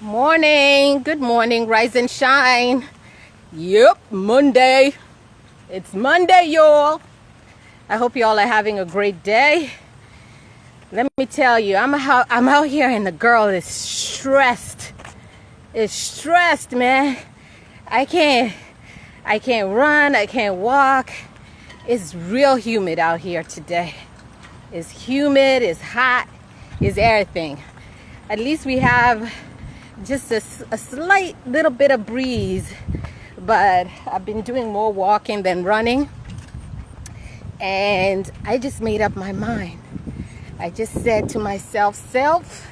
Morning, good morning, rise and shine. Yep, Monday. It's Monday, y'all. I hope y'all are having a great day. Let me tell you, I'm out here and the girl is stressed. It's stressed, man. I can't run, I can't walk. It's real humid out here today. It's humid, it's hot, it's everything. At least we have just a slight little bit of breeze, but I've been doing more walking than running, and I just made up my mind. I just said to myself,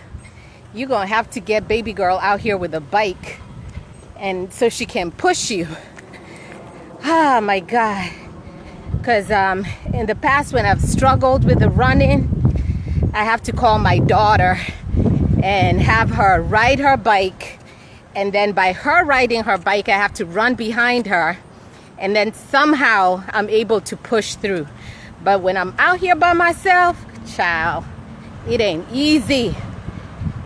you're gonna have to get baby girl out here with a bike, and so she can push you. Oh my God. Because in the past, when I've struggled with the running, I have to call my daughter and have her ride her bike, and then by her riding her bike I have to run behind her, and then somehow I'm able to push through. But when I'm out here by myself, child, it ain't easy.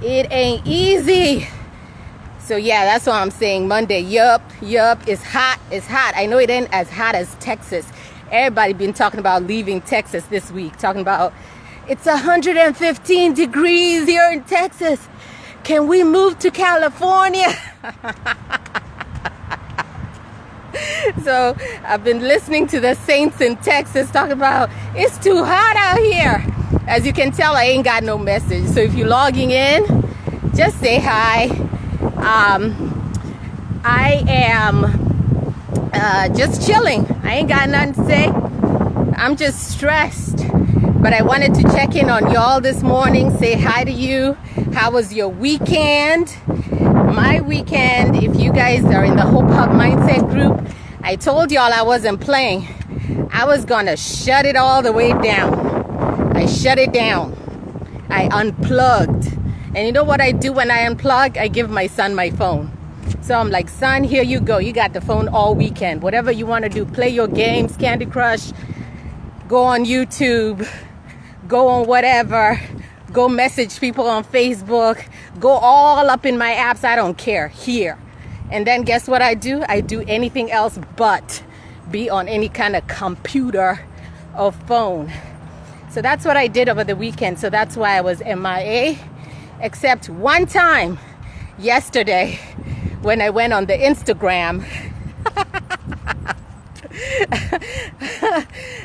It ain't easy. So yeah, that's why I'm saying Monday. Yup, it's hot. I know it ain't as hot as Texas. Everybody been talking about leaving Texas this week, talking about it's 115 degrees here in Texas. Can we move to California? So I've been listening to the saints in Texas talking about it's too hot out here. As you can tell, I ain't got no message. So if you're logging in, just say hi. I am just chilling. I ain't got nothing to say. I'm just stressed. But I wanted to check in on y'all this morning, say hi to you. How was your weekend? My weekend, if you guys are in the Hope Hub Mindset group, I told y'all I wasn't playing. I was gonna shut it all the way down. I shut it down. I unplugged. And you know what I do when I unplug? I give my son my phone. So I'm like, son, here you go. You got the phone all weekend. Whatever you want to do, play your games, Candy Crush, go on YouTube, go on whatever, go message people on Facebook, go all up in my apps. I don't care. Here. And then guess what I do? I do anything else but be on any kind of computer or phone. So that's what I did over the weekend. So that's why I was MIA. Except one time yesterday when I went on the Instagram.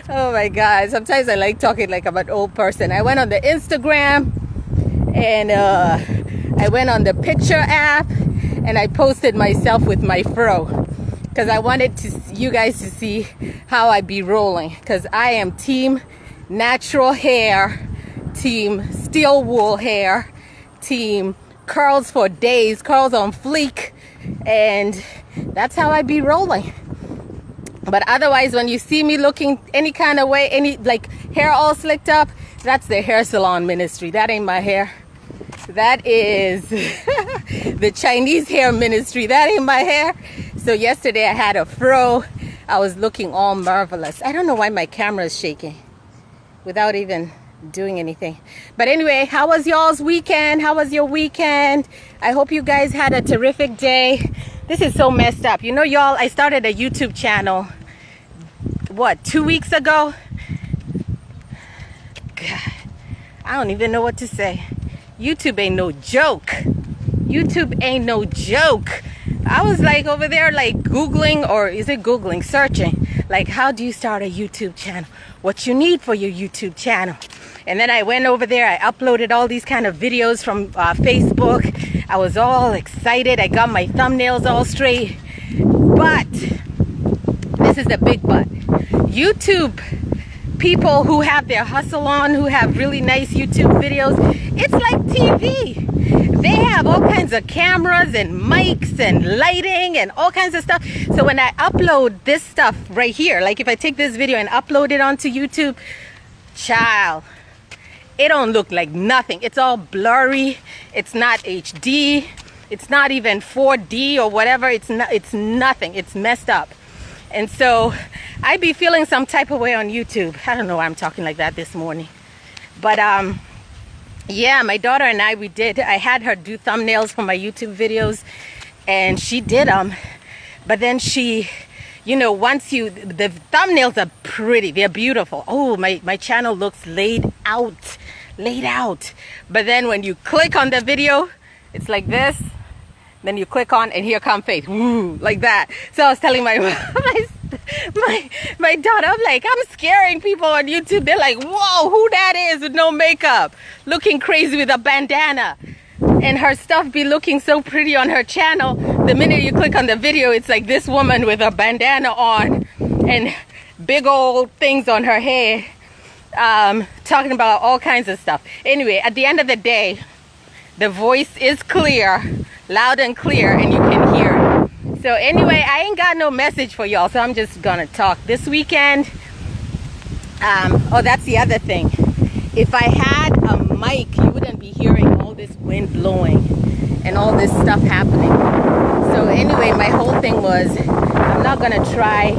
Oh my God, sometimes I like talking like I'm an old person. I went on the Instagram and I went on the picture app and I posted myself with my fro because I wanted you guys to see how I be rolling, because I am team natural hair, team steel wool hair, team curls for days, curls on fleek, and that's how I be rolling. But otherwise, when you see me looking any kind of way, any like hair all slicked up, that's the hair salon ministry. That ain't my hair. That is the Chinese hair ministry. That ain't my hair. So yesterday I had a fro. I was looking all marvelous. I don't know why my camera is shaking without even doing anything. But anyway, how was y'all's weekend? How was your weekend? I hope you guys had a terrific day. This is so messed up. You know, y'all, I started a YouTube channel, 2 weeks ago? God, I don't even know what to say. YouTube ain't no joke. YouTube ain't no joke. I was like over there like Googling, or is it Googling? Searching. Like, how do you start a YouTube channel? What you need for your YouTube channel? And then I went over there, I uploaded all these kind of videos from Facebook. I was all excited. I got my thumbnails all straight. But, this is the big but. YouTube people who have their hustle on, who have really nice YouTube videos, it's like TV. They have all kinds of cameras and mics and lighting and all kinds of stuff. So when I upload this stuff right here, like if I take this video and upload it onto YouTube, child, it don't look like nothing. It's all blurry. It's not HD. It's not even 4D or whatever. It's nothing. It's messed up. And so I be feeling some type of way on YouTube. I don't know why I'm talking like that this morning. But Yeah, my daughter and we did. I had her do thumbnails for my YouTube videos, and she did them. But then she, once the thumbnails are pretty, they're beautiful. Oh, my channel looks laid out. But then when you click on the video, it's like this. Then you click on, and here come Faith. Woo, like that. So I was telling my daughter, I'm like, I'm scaring people on YouTube. They're like, whoa, who that is with no makeup, looking crazy with a bandana. And her stuff be looking so pretty on her channel. The minute you click on the video, it's like this woman with a bandana on and big old things on her head, talking about all kinds of stuff. Anyway, at the end of the day, the voice is clear, loud and clear, and you can hear it. So anyway, I ain't got no message for y'all, so I'm just gonna talk. This weekend, oh, that's the other thing. If I had a mic, you wouldn't be hearing all this wind blowing and all this stuff happening. So anyway, my whole thing was, I'm not gonna try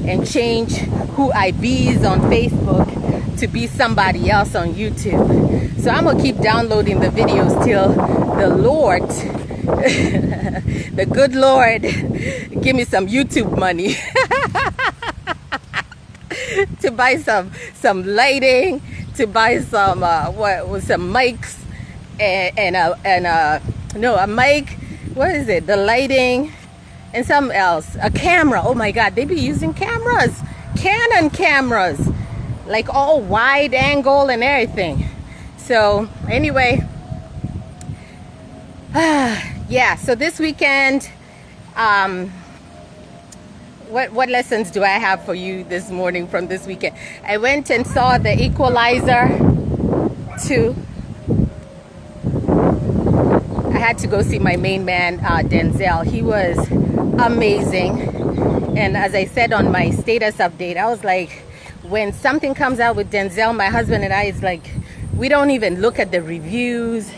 and change who I be on Facebook to be somebody else on YouTube. So I'm gonna keep downloading the videos till the Lord, the good Lord, give me some YouTube money to buy some lighting, to buy some some mics and a mic. What is it? The lighting and something else. A camera. Oh my God, they be using cameras, Canon cameras, like all wide angle and everything. So anyway, yeah. So this weekend, what lessons do I have for you this morning from this weekend? I went and saw the Equalizer 2. I had to go see my main man, Denzel. He was amazing. And as I said on my status update, I was like, when something comes out with Denzel, my husband and I, it's like, we don't even look at the reviews,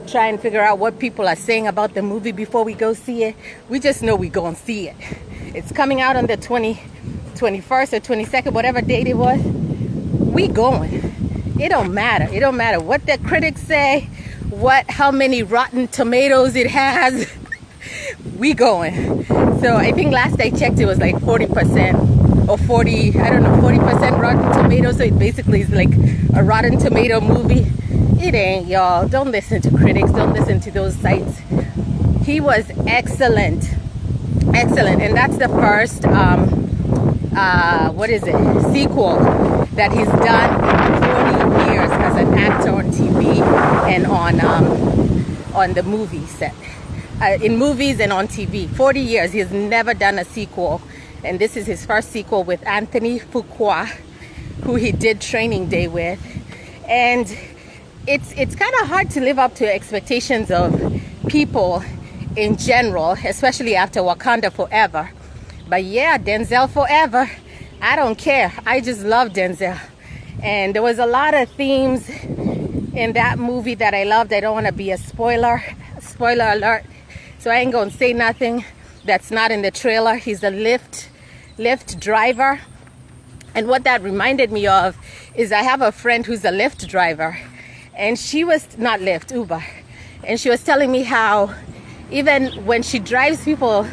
try and figure out what people are saying about the movie before we go see it. We just know we go and see it. It's coming out on the 21st or 22nd, whatever date it was. We going. It don't matter. It don't matter what the critics say, how many rotten tomatoes it has. We going. So I think last I checked, it was like 40% or 40, I don't know, 40% rotten tomatoes. So it basically is like a rotten tomato movie. It ain't, y'all. Don't listen to critics. Don't listen to those sites. He was excellent. And that's the first sequel that he's done in 40 years as an actor on TV and on the movie set, in movies and on TV. 40 years. He has never done a sequel, and this is his first sequel with Anthony Fuqua, who he did Training Day with. And it's kind of hard to live up to expectations of people in general, especially after Wakanda Forever. But yeah, Denzel forever. I don't care. I just love Denzel. And there was a lot of themes in that movie that I loved. I don't want to be a spoiler alert. So I ain't gonna say nothing that's not in the trailer. He's a Lyft driver. And what that reminded me of is I have a friend who's a Lyft driver. And she was, not Lyft, Uber. And she was telling me how even when she drives people,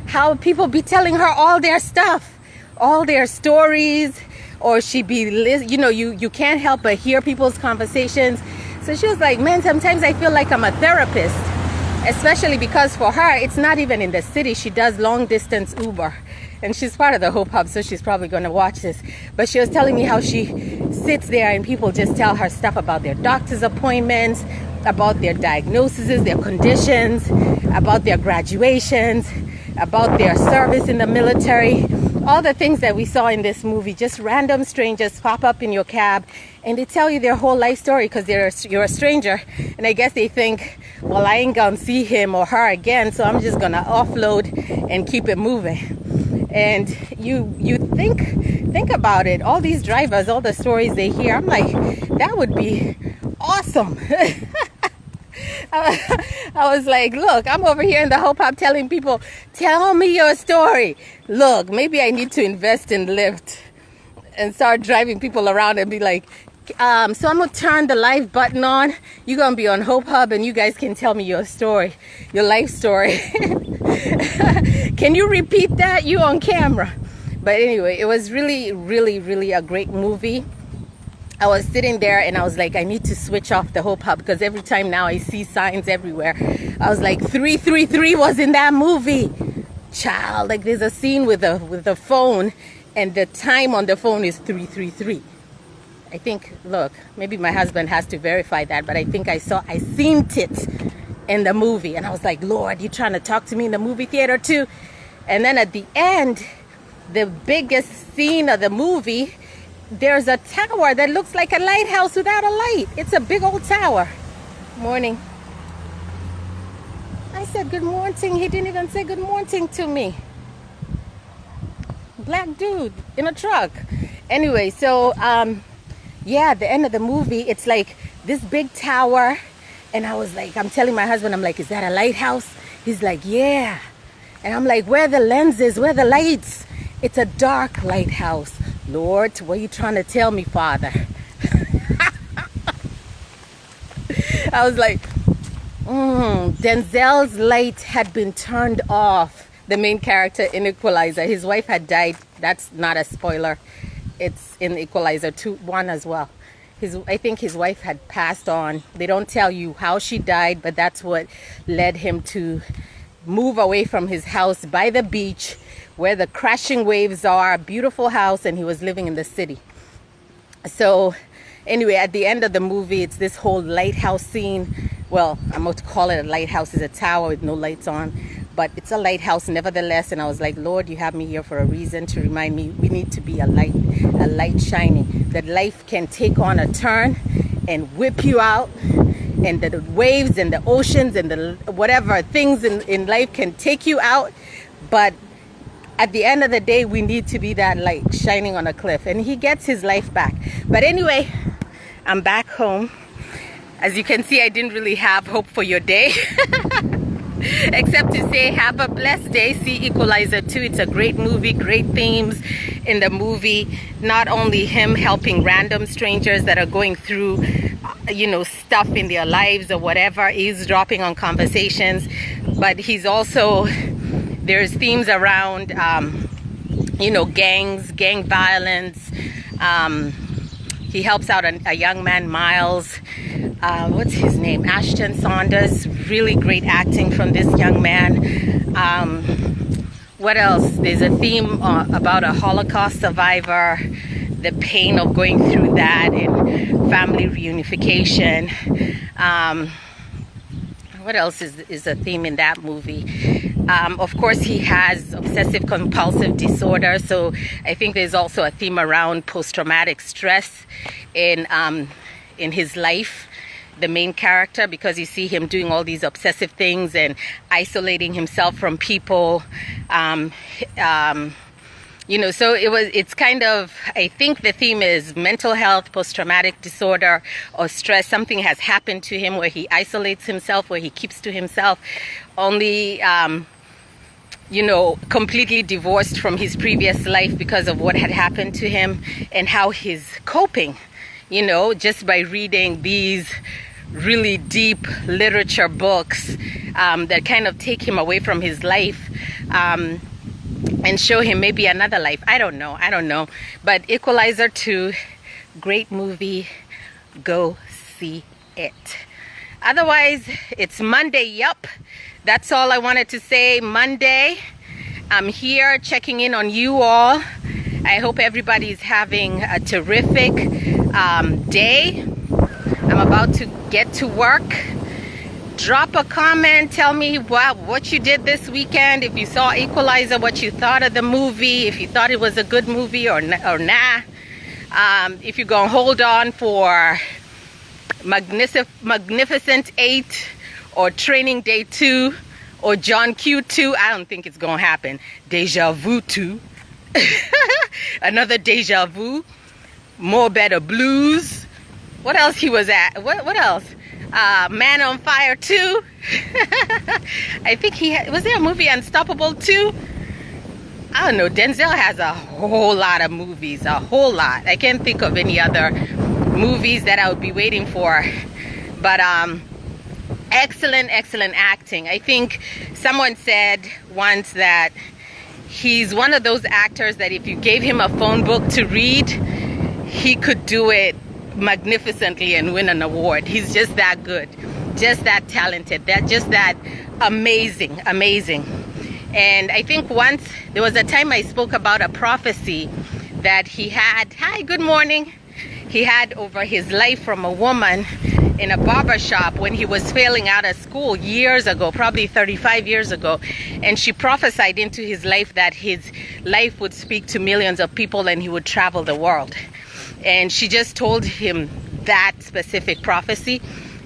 how people be telling her all their stuff, all their stories, or she be, you can't help but hear people's conversations. So she was like, man, sometimes I feel like I'm a therapist, especially because for her, it's not even in the city. She does long distance Uber, and she's part of the Hope Hub, so she's probably going to watch this. But she was telling me how she sits there and people just tell her stuff about their doctor's appointments, about their diagnoses, their conditions, about their graduations, about their service in the military, all the things that we saw in this movie. Just random strangers pop up in your cab and they tell you their whole life story because you're a stranger. And I guess they think, well, I ain't gonna see him or her again, so I'm just gonna offload and keep it moving. And you think about it, all these drivers, all the stories they hear, I'm like, that would be awesome. I was like, look, I'm over here in the Hope Hub telling people, tell me your story. Look, maybe I need to invest in Lyft and start driving people around and be like, So I'm gonna turn the live button on. You're gonna be on Hope Hub, and you guys can tell me your story, your life story. Can you repeat that? You on camera. But anyway, it was really, really, really a great movie. I was sitting there and I was like, I need to switch off the Hope Hub, because every time now I see signs everywhere. I was like, 333 was in that movie. Child, like there's a scene with the phone, and the time on the phone is 333. I think, look, maybe my husband has to verify that, but I think I seen it in the movie. And I was like, Lord, you trying to talk to me in the movie theater too? And then at the end, the biggest scene of the movie, there's a tower that looks like a lighthouse without a light. It's a big old tower. Morning. I said good morning. He didn't even say good morning to me. Black dude in a truck. Anyway, so yeah, the end of the movie, it's like this big tower. And I was like, I'm telling my husband, I'm like, is that a lighthouse? He's like, yeah. And I'm like, where are the lenses? Where are the lights? It's a dark lighthouse. Lord, what are you trying to tell me, Father? I was like, Denzel's light had been turned off. The main character in Equalizer, his wife had died. That's not a spoiler. It's in Equalizer 1 as well. I think his wife had passed on. They don't tell you how she died, but that's what led him to move away from his house by the beach, where the crashing waves are, a beautiful house, and he was living in the city. So anyway, at the end of the movie, it's this whole lighthouse scene. Well, I'm going to call it a lighthouse. It's a tower with no lights on, but it's a lighthouse nevertheless. And I was like, Lord, you have me here for a reason, to remind me we need to be a light shining, that life can take on a turn and whip you out, and the waves and the oceans and the whatever things in life can take you out. But at the end of the day, we need to be that light shining on a cliff, and he gets his life back. But anyway, I'm back home. As you can see, I didn't really have hope for your day, except to say have a blessed day. See Equalizer 2. It's a great movie, great themes in the movie. Not only him helping random strangers that are going through, you know, stuff in their lives or whatever, eavesdropping on conversations, but he's also, there's themes around, you know, gangs, gang violence. He helps out a young man, Miles. What's his name? Ashton Saunders. Really great acting from this young man. What else? There's a theme about a Holocaust survivor, the pain of going through that, and family reunification. What else is a theme in that movie? Of course, he has obsessive compulsive disorder, so I think there's also a theme around post-traumatic stress in his life, the main character, because you see him doing all these obsessive things and isolating himself from people. You know, so it's kind of, I think the theme is mental health, post-traumatic disorder, or stress. Something has happened to him where he isolates himself, where he keeps to himself, only, you know, completely divorced from his previous life because of what had happened to him, and how he's coping, you know, just by reading these really deep literature books that kind of take him away from his life. And show him maybe another life. I don't know. But Equalizer 2, great movie. Go see it. Otherwise, it's Monday. Yup. That's all I wanted to say. Monday. I'm here checking in on you all. I hope everybody's having a terrific day. I'm about to get to work. Drop a comment, tell me what you did this weekend, if you saw Equalizer, what you thought of the movie, if you thought it was a good movie or nah. If you're gonna hold on for Magnificent 8 or Training Day 2 or John Q 2, I don't think it's gonna happen. Deja Vu 2. Another Deja Vu. More Better Blues. What else he was at? What else? Man on Fire 2. I think was there a movie Unstoppable 2? I don't know. Denzel has a whole lot of movies, a whole lot. I can't think of any other movies that I would be waiting for. But excellent acting. I think someone said once that he's one of those actors that if you gave him a phone book to read, he could do it magnificently and win an award. He's just that good, just that talented, that amazing. And I think once there was a time I spoke about a prophecy that he had, hi, good morning, he had over his life from a woman in a barber shop when he was failing out of school years ago, probably 35 years ago. And she prophesied into his life that his life would speak to millions of people and he would travel the world. And she just told him that specific prophecy,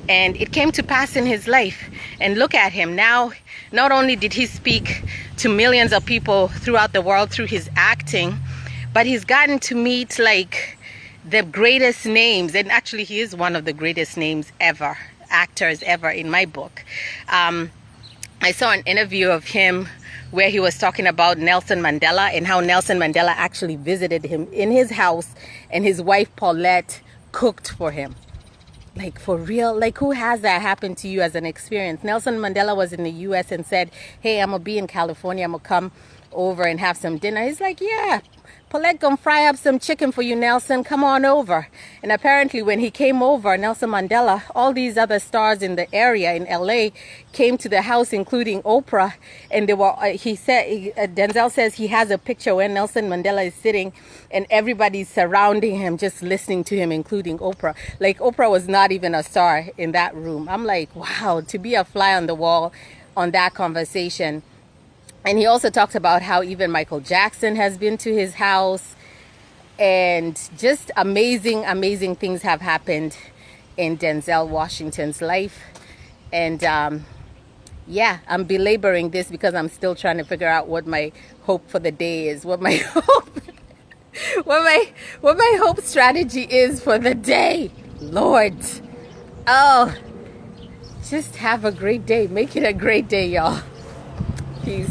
and it came to pass in his life. And look at him now. Not only did he speak to millions of people throughout the world through his acting, but he's gotten to meet like the greatest names, and actually he is one of the greatest names ever, actors ever in my book. I saw an interview of him where he was talking about Nelson Mandela and how Nelson Mandela actually visited him in his house and his wife Paulette cooked for him. Like, for real? Like, who has that happen to you as an experience? Nelson Mandela was in the US and said, hey, I'm gonna be in California, I'm gonna come over and have some dinner. He's like, yeah, Paulette gonna fry up some chicken for you, Nelson, come on over. And apparently when he came over, Nelson Mandela, all these other stars in the area in LA came to the house, including Oprah, and they were Denzel says he has a picture where Nelson Mandela is sitting and everybody's surrounding him, just listening to him, including Oprah. Like, Oprah was not even a star in that room. I'm like, wow, to be a fly on the wall on that conversation. And he also talked about how even Michael Jackson has been to his house, and just amazing things have happened in Denzel Washington's life. And yeah, I'm belaboring this because I'm still trying to figure out what my hope for the day is, what my hope strategy is for the day. Lord, oh, just have a great day. Make it a great day, y'all. Peace.